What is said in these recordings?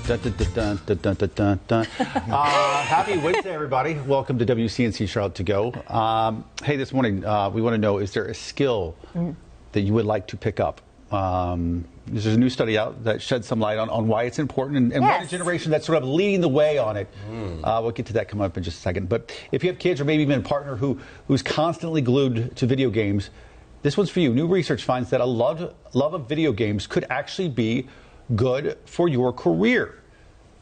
Dun, dun, dun, dun, dun, dun, dun, dun. Happy Wednesday, everybody. Welcome to WCNC Charlotte to Go. Hey, this morning we want to know, is there a skill that you would like to pick up? There's a new study out that sheds some light on why it's important and what a generation that's sort of leading the way on it. We'll get to that coming up in just a second. But if you have kids or maybe even a partner who's constantly glued to video games, this one's for you. New research finds that a love of video games could actually be good for your career.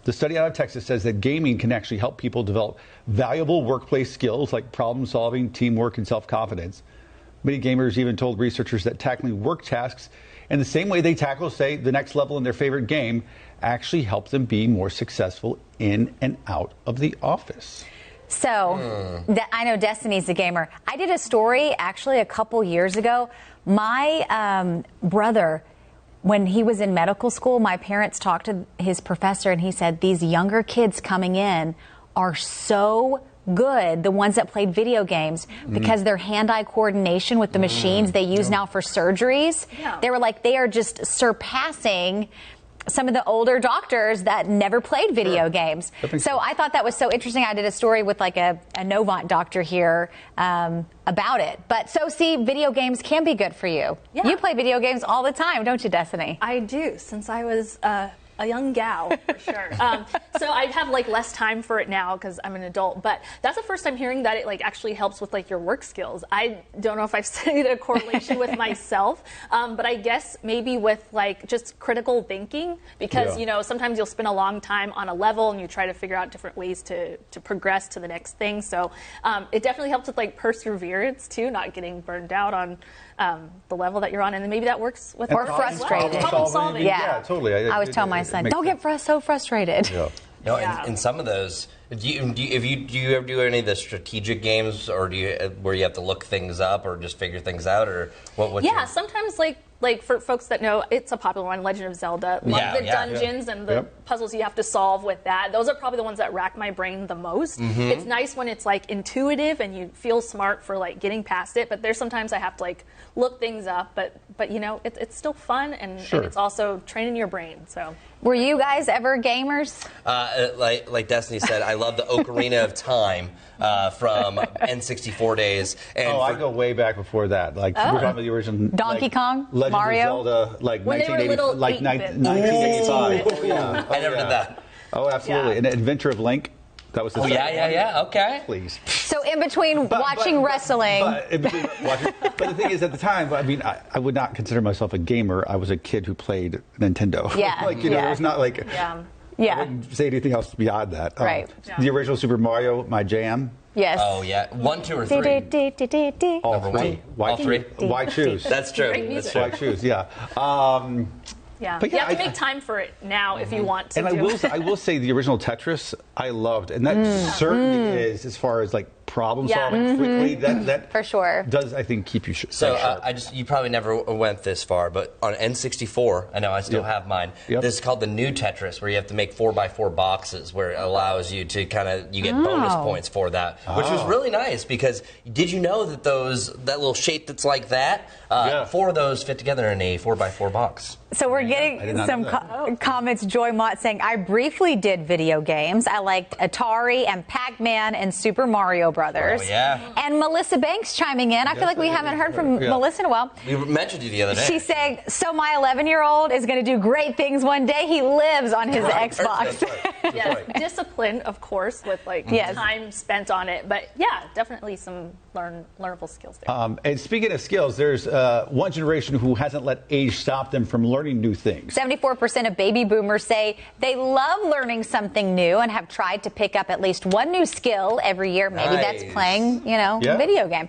The study out of Texas says that gaming can actually help people develop valuable workplace skills like problem solving, teamwork, and self-confidence. Many gamers even told researchers that tackling work tasks in the same way they tackle, say, the next level in their favorite game actually helps them be more successful in and out of the office. So, I know Destiny's a gamer. I did a story actually a couple years ago. My brother, when he was in medical school, my parents talked to his professor and he said these younger kids coming in are so good, the ones that played video games, because their hand-eye coordination with the machines they use now for surgeries, they were like, they are just surpassing some of the older doctors that never played video games. So I thought that was so interesting. I did a story with like a Novant doctor here about it. But so see, video games can be good for you. Yeah. You play video games all the time, don't you, Destiny? I do, since I was a young gal, for sure. So I have like less time for it now because I'm an adult, but that's the first time hearing that it like actually helps with like your work skills. I don't know if I've studied a correlation with myself, but I guess maybe with like just critical thinking, because you know, sometimes you'll spend a long time on a level and you try to figure out different ways to progress to the next thing. So it definitely helps with like perseverance too, not getting burned out on the level that you're on, and then maybe that works with or frustrated. Problem solving. Yeah, totally. I always tell my son, don't get so frustrated. Yeah. No, in some of those, do you ever do any of the strategic games, or do you where you have to look things up or just figure things out, or what? Yeah, sometimes like for folks that know, it's a popular one, Legend of Zelda. Love the dungeons and the puzzles you have to solve with that. Those are probably the ones that rack my brain the most. It's nice when it's like intuitive and you feel smart for like getting past it, but there's sometimes I have to like look things up, but you know, it's still fun and it's also training your brain. So. Were you guys ever gamers? Like Destiny said, I love the Ocarina of Time from N64 days. And I go way back before that. Like we're talking about the original Donkey Kong, Legend Mario, of Zelda, like when 1980, like 1985. Oh yeah, I never did that. Oh, absolutely. And Adventure of Link. That was the okay. Please. So in between watching wrestling. But the thing is, at the time, I mean, I would not consider myself a gamer. I was a kid who played Nintendo. Yeah. Like, you know, it was not like, yeah. I wouldn't say anything else beyond that. Right. The original Super Mario, my jam. Yes. Oh, yeah. 1, 2, or 3? All Number three. All three? Why choose? That's true. Great music. Why choose, yeah. Yeah, but you have to make time for it now if you want to. And I will say the original Tetris I loved, and that certainly is, as far as like problem solving quickly, that for sure does, I think, keep you So sharp. you probably never went this far, but on N64, I know I still have mine. This is called the new Tetris, where you have to make 4x4 boxes, where it allows you to you get bonus points for that, which was really nice. Because did you know that that little shape that's like that, 4 of those fit together in a 4x4 box? So we're getting some comments. Joy Mott saying, I briefly did video games. I liked Atari and Pac-Man and Super Mario Brothers. Oh, yeah. And Melissa Banks chiming in. I feel like we haven't heard from Melissa in a while. We mentioned you the other day. She's saying, so my 11-year-old is going to do great things one day. He lives on his Xbox. That's right. Discipline, of course, with like time spent on it. But yeah, definitely some learnable skills there. And speaking of skills, there's one generation who hasn't let age stop them from learning new things. 74% of baby boomers say they love learning something new and have tried to pick up at least one new skill every year. Maybe that's playing, a video game.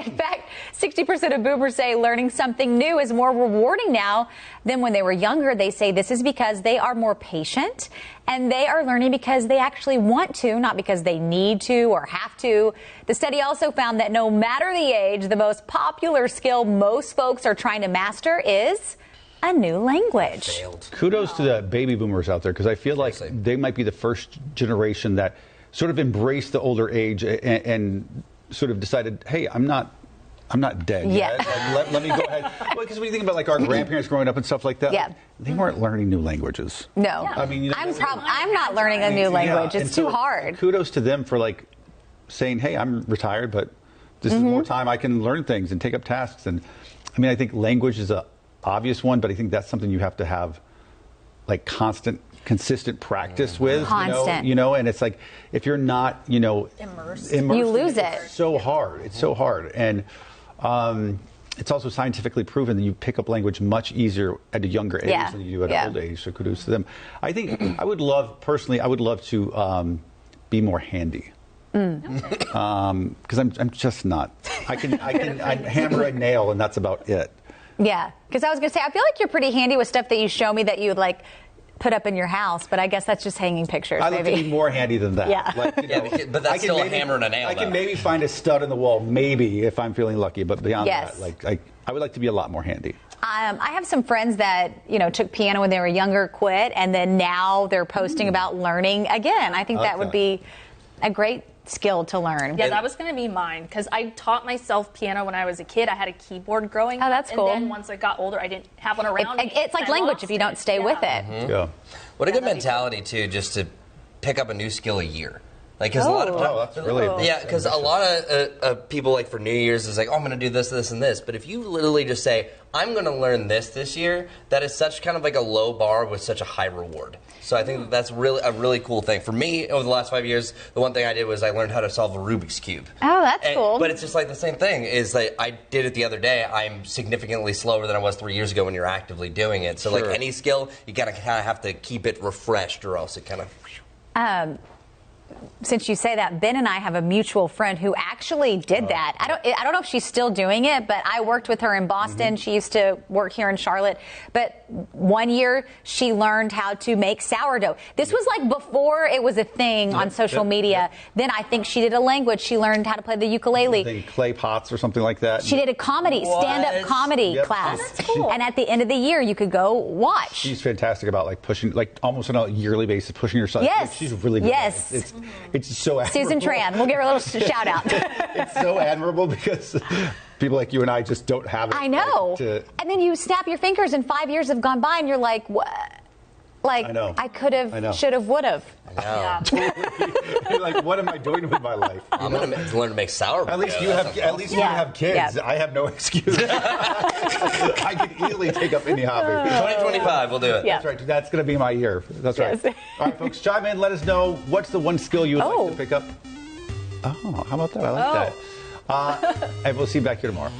In fact, 60% of boomers say learning something new is more rewarding now than when they were younger. They say this is because they are more patient and they are learning because they actually want to, not because they need to or have to. The study also found that no matter the age, the most popular skill most folks are trying to master is a new language. Kudos to the baby boomers out there, because I feel like they might be the first generation that sort of embraced the older age and sort of decided, hey, I'm not I'm not dead yet. Like, let me go ahead. Well, because when you think about like our grandparents growing up and stuff like that, they weren't learning new languages. No. I mean, I'm not learning a new language. It's too hard. Kudos to them for like saying, hey, I'm retired, but this is more time I can learn things and take up tasks. And I mean, I think language is a obvious one, but I think that's something you have to have like consistent practice with. You know, and it's like if you're not, immersed you lose it. It's so hard. It's so hard. And it's also scientifically proven that you pick up language much easier at a younger age than you do at an old age. So kudos to them. I think I would love to be more handy. Because I'm just not. I hammer a nail and that's about it. Yeah, because I was going to say, I feel like you're pretty handy with stuff that you show me that you would like put up in your house, but I guess that's just hanging pictures. I like to be more handy than that. Yeah, like, but that's still a hammer and a nail. I can maybe find a stud in the wall, maybe if I'm feeling lucky. But beyond that, like I would like to be a lot more handy. I have some friends that took piano when they were younger, quit, and then now they're posting about learning again. I think that would be a great skill to learn. Yeah, that was going to be mine because I taught myself piano when I was a kid. I had a keyboard growing up. Oh, that's cool. And then once I got older, I didn't have one around me. It's like language if you don't stay with it. Yeah. What a good mentality, too, just to pick up a new skill a year. Like, because a lot of that's really because a lot of people, like, for New Year's is like, oh, I'm going to do this, this, and this. But if you literally just say, I'm going to learn this year, that is such kind of like a low bar with such a high reward. So I think that's really a really cool thing. For me, over the last 5 years, the one thing I did was I learned how to solve a Rubik's Cube. Oh, that's cool. But it's just like the same thing. Is like I did it the other day. I'm significantly slower than I was 3 years ago when you're actively doing it. So like any skill, you gotta kind of have to keep it refreshed, or else it kind of. Since you say that, Ben and I have a mutual friend who actually did that. I don't know if she's still doing it, but I worked with her in Boston. She used to work here in Charlotte. But 1 year she learned how to make sourdough. This was like before it was a thing on social media. Then I think she did a language. She learned how to play the ukulele. The clay pots or something like that. She did a stand-up comedy class. Oh, that's cool. And at the end of the year, you could go watch. She's fantastic about like pushing, like almost on a yearly basis, pushing herself. Yes. Like, she's really good. Yes. It's so admirable. Susan Tran. We'll give her a little shout out. It's so admirable because people like you and I just don't have it. I know. And then you snap your fingers and 5 years have gone by and you're like, what? Like, I could have, should have, would have. You're like, what am I doing with my life? I'm going to learn to make sourdough. At least you have kids. I have no excuse. I can easily take up any hobby. 2025, we'll do it. That's right. That's going to be my year. That's right. All right, folks, chime in. Let us know what's the one skill you would like to pick up. Oh, how about that? I like that. And we'll see you back here tomorrow.